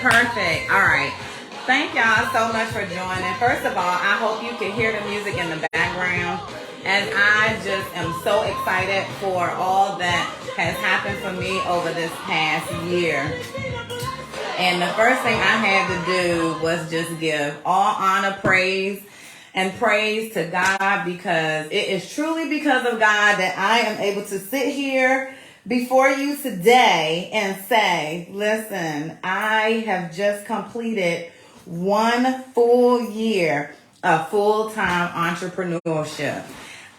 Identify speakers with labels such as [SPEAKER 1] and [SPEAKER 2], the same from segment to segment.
[SPEAKER 1] Perfect. All right. Thank y'all so much for joining. First of all, I hope you can hear the music in the background as I just am so excited for all that has happened for me over this past year. And the first thing I had to do was just give all honor, praise, and praise to God, because it is truly because of God that I am able to sit here before you today and say, listen, I have just completed 1 full year of full-time entrepreneurship.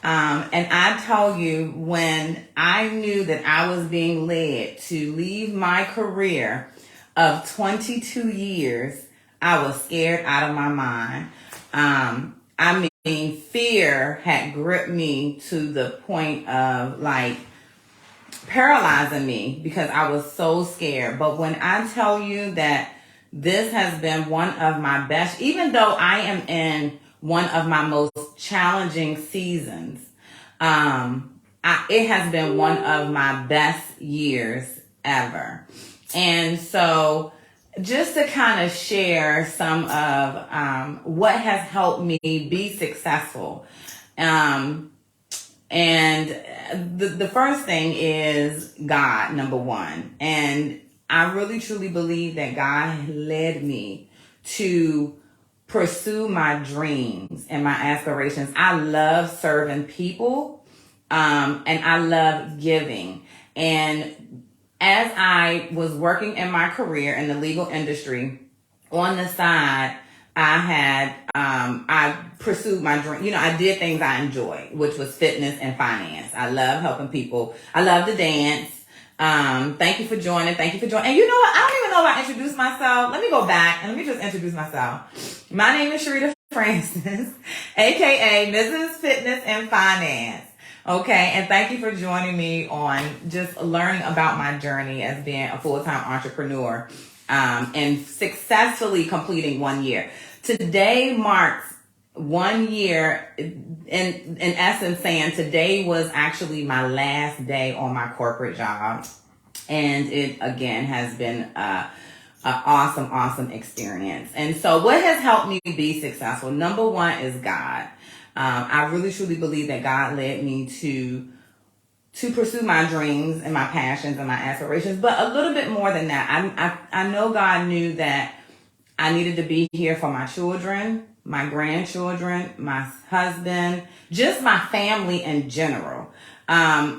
[SPEAKER 1] And I tell you, when I knew that I was being led to leave my career of 22 years, I was scared out of my mind. I mean, fear had gripped me to the point of like paralyzing me because I was so scared. But when I tell you that this has been one of my best, even though I am in one of my most challenging seasons, it has been one of my best years ever. And so just to kind of share some of what has helped me be successful. And the first thing is God, number one. And I really truly believe that God led me to pursue my dreams and my aspirations. I love serving people, and I love giving. And as I was working in my career in the legal industry, on the side, I pursued my dream. I did things I enjoyed, which was fitness and finance. I love helping people. I love to dance. Thank you for joining. Thank you for joining. And you know what? I don't even know if I introduced myself. Let me go back and let me just introduce myself. My name is Shirrita Francis, aka Mrs. Fitness and Finance. Okay, and thank you for joining me on just learning about my journey as being a full-time entrepreneur, and successfully completing 1 year. Today marks 1 year, in essence saying today was actually my last day on my corporate job. And it, again, has been an awesome experience. And so what has helped me be successful? Number one is God. I really truly believe that God led me to pursue my dreams and my passions and my aspirations. But a little bit more than that, I know God knew that I needed to be here for my children, my grandchildren, my husband, just my family in general.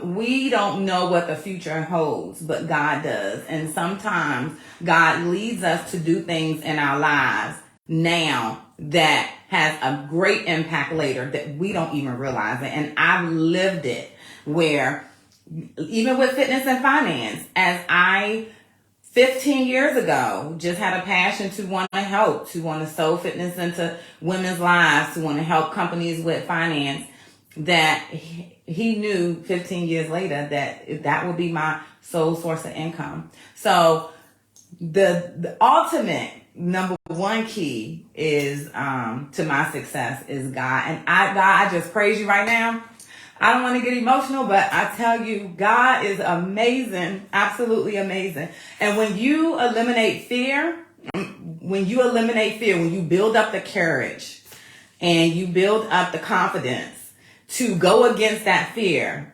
[SPEAKER 1] We don't know what the future holds, but God does. And sometimes God leads us to do things in our lives now that has a great impact later that we don't even realize it. And I've lived it where even with fitness and finance, as I 15 years ago just had a passion to want to help, to want to sow fitness into women's lives, to want to help companies with finance, that he knew 15 years later that would be my sole source of income. So the ultimate number one key is to my success is God. And God, I just praise you right now. I don't want to get emotional, but I tell you, God is amazing, absolutely amazing. And when you eliminate fear, when you build up the courage and you build up the confidence to go against that fear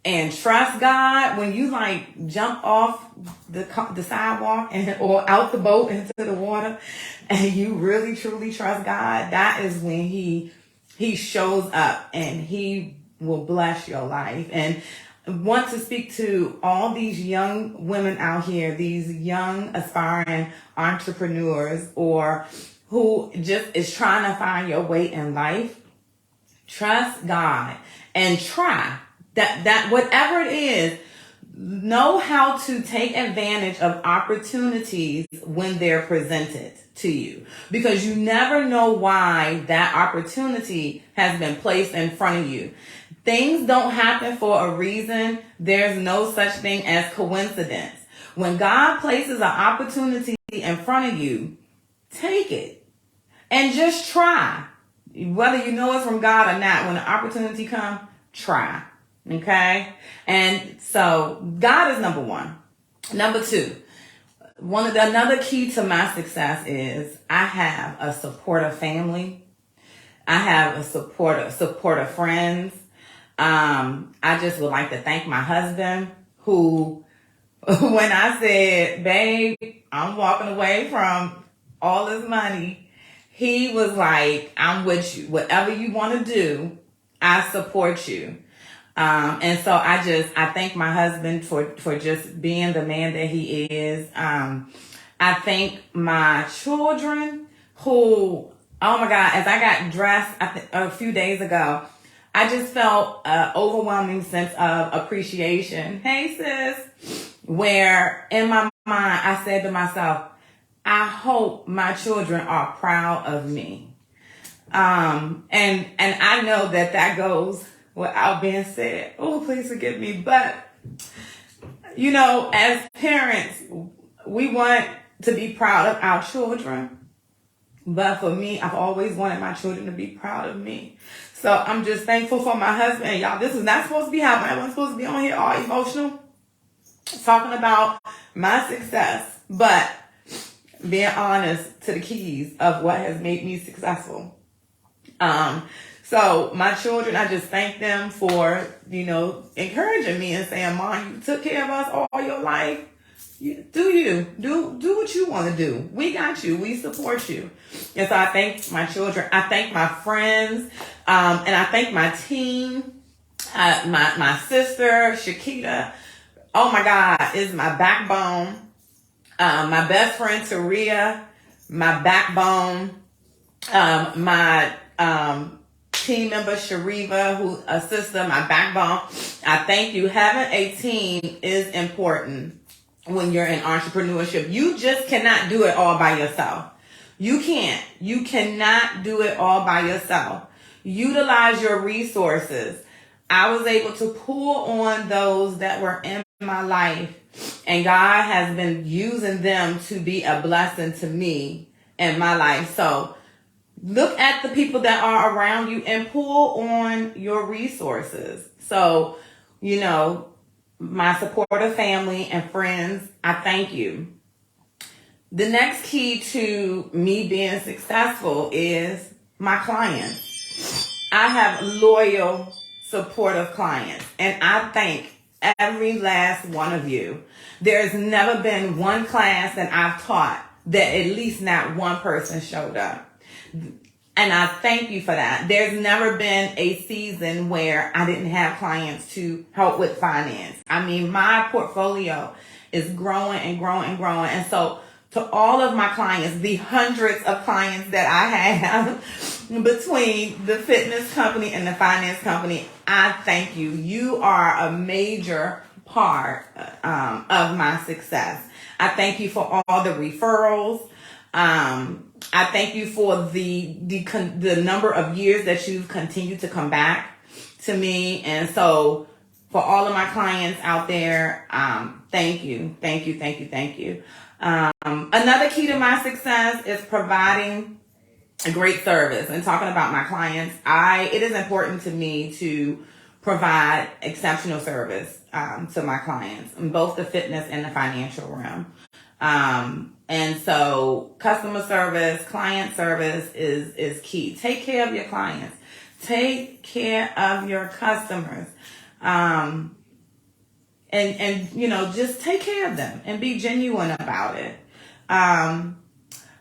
[SPEAKER 1] and trust God, when you like jump off the sidewalk or out the boat into the water and you really truly trust God, that is when he shows up and he will bless your life. And I want to speak to all these young women out here, these young aspiring entrepreneurs, or who just is trying to find your way in life. Trust God and try that whatever it is, know how to take advantage of opportunities when they're presented to you, because you never know why that opportunity has been placed in front of you. Things don't happen for a reason. There's no such thing as coincidence. When God places an opportunity in front of you, take it and just try. Whether you know it's from God or not, when the opportunity comes, try. Okay? And so God is number one. Number two, Another key to my success is I have a supportive family. I have a supportive friends. I just would like to thank my husband who, when I said, babe, I'm walking away from all this money, he was like, I'm with you. Whatever you want to do, I support you. And so I thank my husband for just being the man that he is. I thank my children who, oh my God, as I got dressed a few days ago, I just felt an overwhelming sense of appreciation. Hey sis, where in my mind, I said to myself, I hope my children are proud of me. And I know that goes without being said. Oh, please forgive me. But, as parents, we want to be proud of our children. But for me, I've always wanted my children to be proud of me. So I'm just thankful for my husband. And y'all, this is not supposed to be happening. I wasn't supposed to be on here all emotional, talking about my success, but being honest to the keys of what has made me successful. So my children, I just thank them for, encouraging me and saying, Mom, you took care of us all your life. Do what you want to do. We got you. We support you. And so I thank my children. I thank my friends. And I thank my team. My sister, Shirrita. Oh my God, is my backbone. My best friend, Shirrita. My backbone. My team member, Shirrita, who a sister, my backbone. I thank you. Having a team is important. When you're in entrepreneurship, you just cannot do it all by yourself. You can't. You cannot do it all by yourself. Utilize your resources. I was able to pull on those that were in my life, and God has been using them to be a blessing to me in my life. So look at the people that are around you and pull on your resources. So, my supportive family and friends, I thank you. The next key to me being successful is my clients. I have loyal, supportive clients, and I thank every last one of you. There's never been one class that I've taught that at least not one person showed up. And I thank you for that. There's never been a season where I didn't have clients to help with finance. I mean, my portfolio is growing and growing and growing. And so to all of my clients, the hundreds of clients that I have between the fitness company and the finance company, I thank you. You are a major part of my success. I thank you for all the referrals. I thank you for the number of years that you've continued to come back to me. And so for all of my clients out there, thank you. Another key to my success is providing a great service. And talking about my clients, it is important to me to provide exceptional service to my clients in both the fitness and the financial realm. And so customer service, client service is key. Take care of your clients. Take care of your customers. And just take care of them and be genuine about it.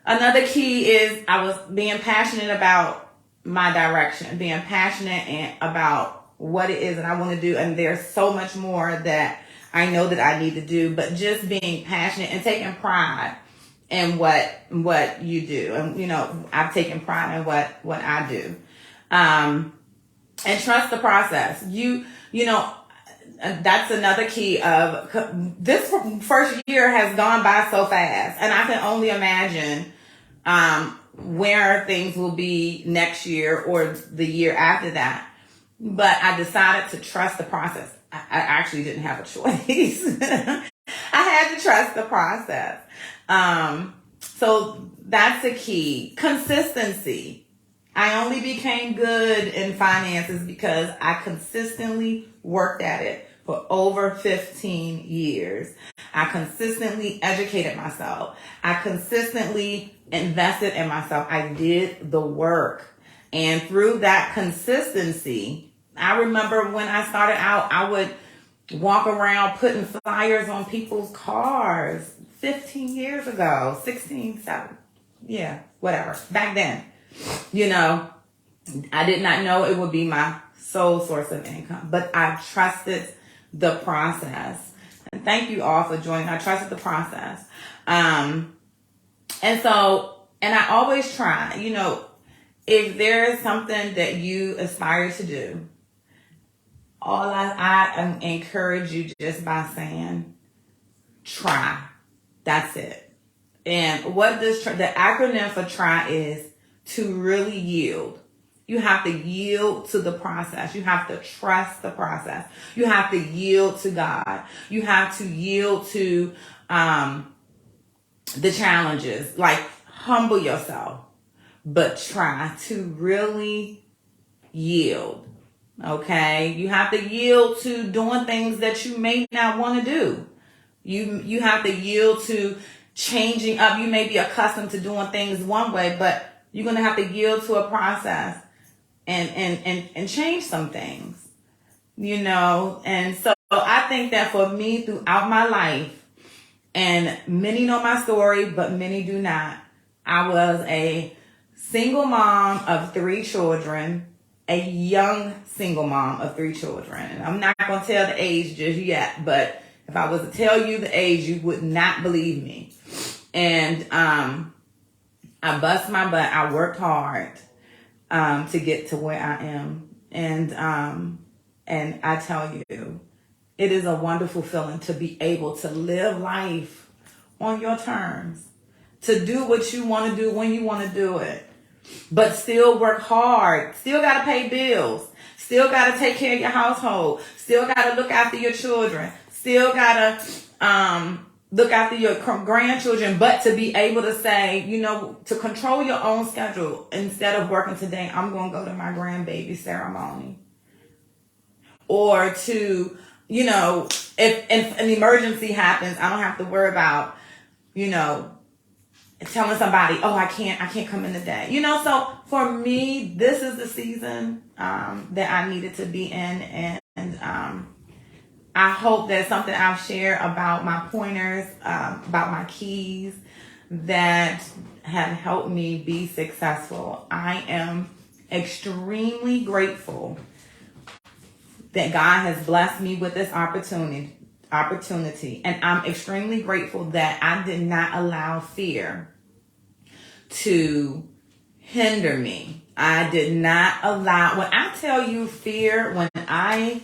[SPEAKER 1] Another key is I was being passionate about my direction, being passionate about what it is that I want to do. And there's so much more that I know that I need to do, but just being passionate and taking pride in what you do. And, I've taken pride in what I do. And trust the process. That's another key of this first year has gone by so fast, and I can only imagine where things will be next year or the year after that. But I decided to trust the process. I actually didn't have a choice. I had to trust the process. So that's the key. Consistency. I only became good in finances because I consistently worked at it for over 15 years. I consistently educated myself. I consistently invested in myself. I did the work. And through that consistency, I remember when I started out, I would walk around putting flyers on people's cars 15 years ago, 16, 7, yeah, whatever. Back then, you know, I did not know it would be my sole source of income, but I trusted the process. And thank you all for joining. I trusted the process. And I always try, you know, if there is something that you aspire to do, all I encourage you just by saying, try. That's it. And what does the acronym for try is to really yield. You have to yield to the process. You have to trust the process. You have to yield to God. You have to yield to the challenges. Like, humble yourself, but try to really yield. Okay? You have to yield to doing things that you may not want to do. You have to yield to changing up. You may be accustomed to doing things one way, but you're going to have to yield to a process and change some things, you know. And so I think that for me throughout my life, and many know my story, but many do not, I was a single mom of 3 children, a young single mom of 3 children. And I'm not going to tell the age just yet, but if I was to tell you the age, you would not believe me. And I bust my butt. I worked hard to get to where I am. And I tell you, it is a wonderful feeling to be able to live life on your terms, to do what you want to do when you want to do it, but still work hard, still got to pay bills, still got to take care of your household, still got to look after your children, still got to look after your grandchildren, but to be able to say, you know, to control your own schedule. Instead of working today, I'm going to go to my grandbaby ceremony. Or to, you know, if an emergency happens, I don't have to worry about, you know, telling somebody, oh, I can't come in today. You know, so for me, this is the season that I needed to be in. And I hope that something I've shared about my pointers, about my keys that have helped me be successful. I am extremely grateful that God has blessed me with this opportunity. And I'm extremely grateful that I did not allow fear to hinder me. I did not allow, when I tell you fear, when I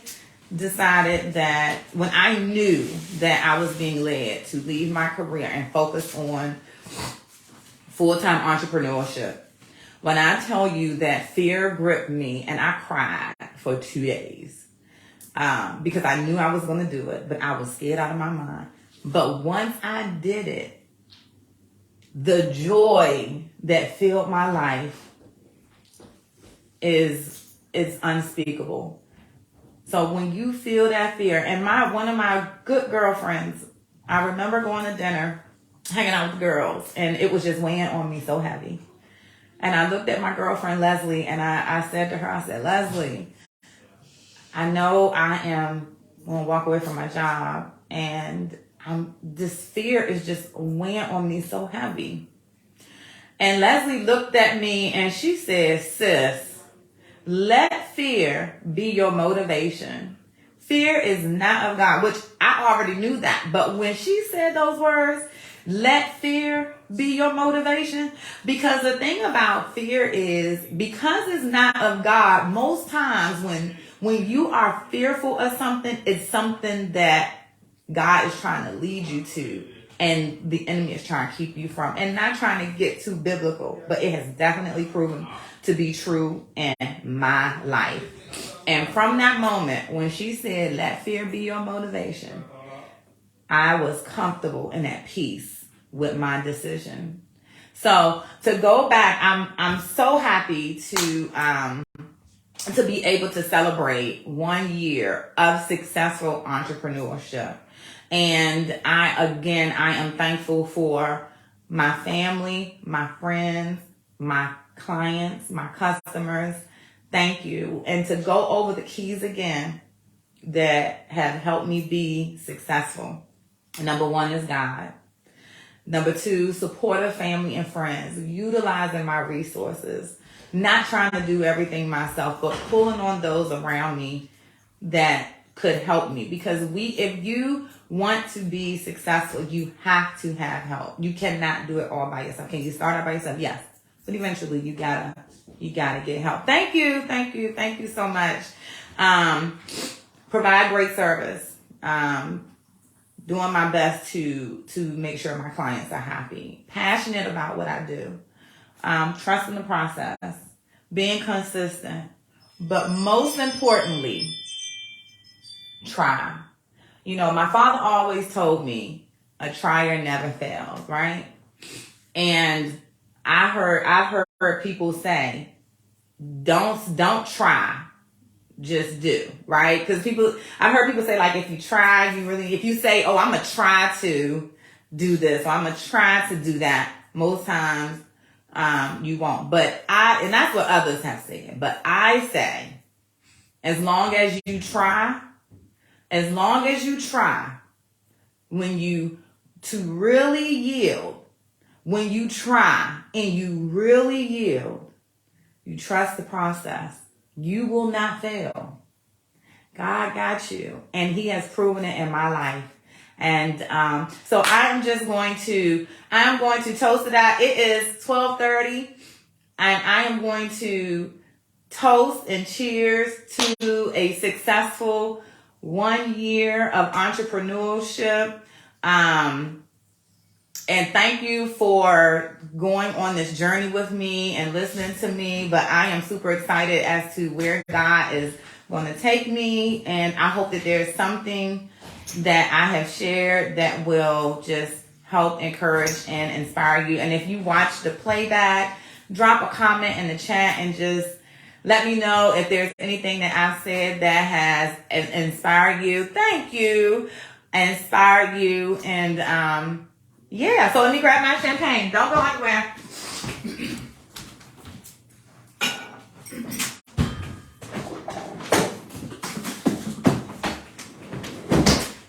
[SPEAKER 1] decided that, when I knew that I was being led to leave my career and focus on full-time entrepreneurship, when I tell you that fear gripped me and I cried for 2 days, because I knew I was going to do it, but I was scared out of my mind. But once I did it, the joy that filled my life is unspeakable. So when you feel that fear, and one of my good girlfriends, I remember going to dinner, hanging out with the girls, and it was just weighing on me so heavy. And I looked at my girlfriend, Leslie, and I said to her, I said, Leslie, I know I am going to walk away from my job, and this fear is just weighing on me so heavy. And Leslie looked at me and she said, sis, let fear be your motivation. Fear is not of God, which I already knew that. But when she said those words, let fear be your motivation, because the thing about fear is, because it's not of God, most times when you are fearful of something, it's something that God is trying to lead you to, and the enemy is trying to keep you from. And not trying to get too biblical, but it has definitely proven to be true in my life. And from that moment, when she said, let fear be your motivation, I was comfortable and at peace with my decision. So to go back, I'm so happy to to be able to celebrate 1 year of successful entrepreneurship. And I am thankful for my family, my friends, my clients, my customers. Thank you. And to go over the keys again that have helped me be successful. Number 1 is God. Number 2, supportive family and friends, utilizing my resources, not trying to do everything myself, but pulling on those around me that could help me. Because if you want to be successful, you have to have help. You cannot do it all by yourself. Can you start out by yourself? Yes. But eventually you gotta get help. Thank you so much. Provide great service. Doing my best to make sure my clients are happy. Passionate about what I do. Trusting the process. Being consistent. But most importantly, try. You know, my father always told me, a trier never fails, right? And I've heard people say, don't try. Just do, right? Because I've heard people say, like, if you try, if you say, oh, I'm going to try to do this, or I'm going to try to do that, most times, you won't. And that's what others have said. But I say, as long as you try, when you really yield, when you try and you really yield, you trust the process, you will not fail. God got you. And he has proven it in my life. And so I'm going to toast it out. It is 12:30. And I am going to toast and cheers to a successful 1 year of entrepreneurship. And thank you for going on this journey with me and listening to me. But I am super excited as to where God is going to take me. And I hope that there's something that I have shared that will just help, encourage, and inspire you. And if you watch the playback, drop a comment in the chat and just let me know if there's anything that I've said that has inspired you. Thank you. Inspired you. And, yeah, so let me grab my champagne. Don't go anywhere.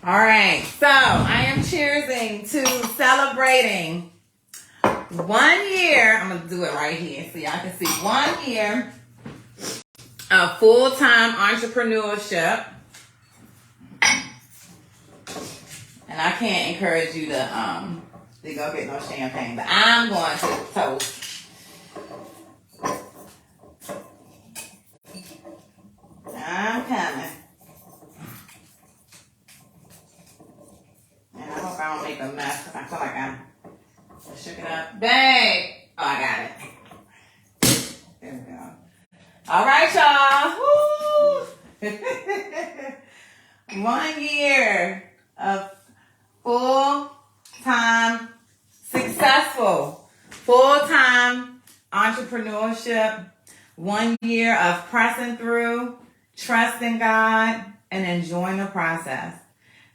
[SPEAKER 1] All right, so I am cheersing to celebrating 1 year. I'm going to do it right here so y'all can see. 1 year of full-time entrepreneurship. And I can't encourage you to go get no champagne, but I'm going to toast. I'm coming. And I hope I don't make a mess because I feel like I shook it up. Babe! Oh, I got it. There we go. All right, y'all. 1 year of full-time, successful, full-time entrepreneurship. 1 year of pressing through, trusting God, and enjoying the process.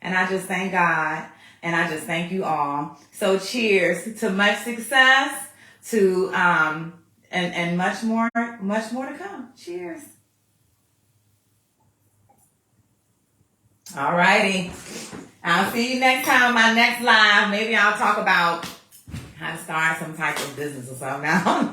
[SPEAKER 1] And I just thank God, and I just thank you all. So cheers to much success, to and much more to come. Cheers. All righty. I'll see you next time on my next live. Maybe I'll talk about how to start some type of business or something. I don't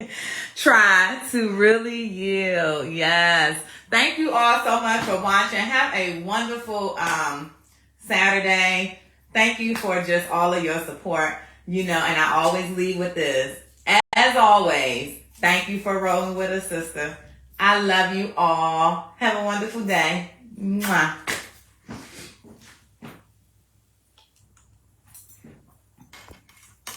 [SPEAKER 1] know. Try to really yield. Yes. Thank you all so much for watching. Have a wonderful Saturday. Thank you for just all of your support. You know, and I always leave with this. As always, thank you for rolling with us, sister. I love you all. Have a wonderful day. Mwah.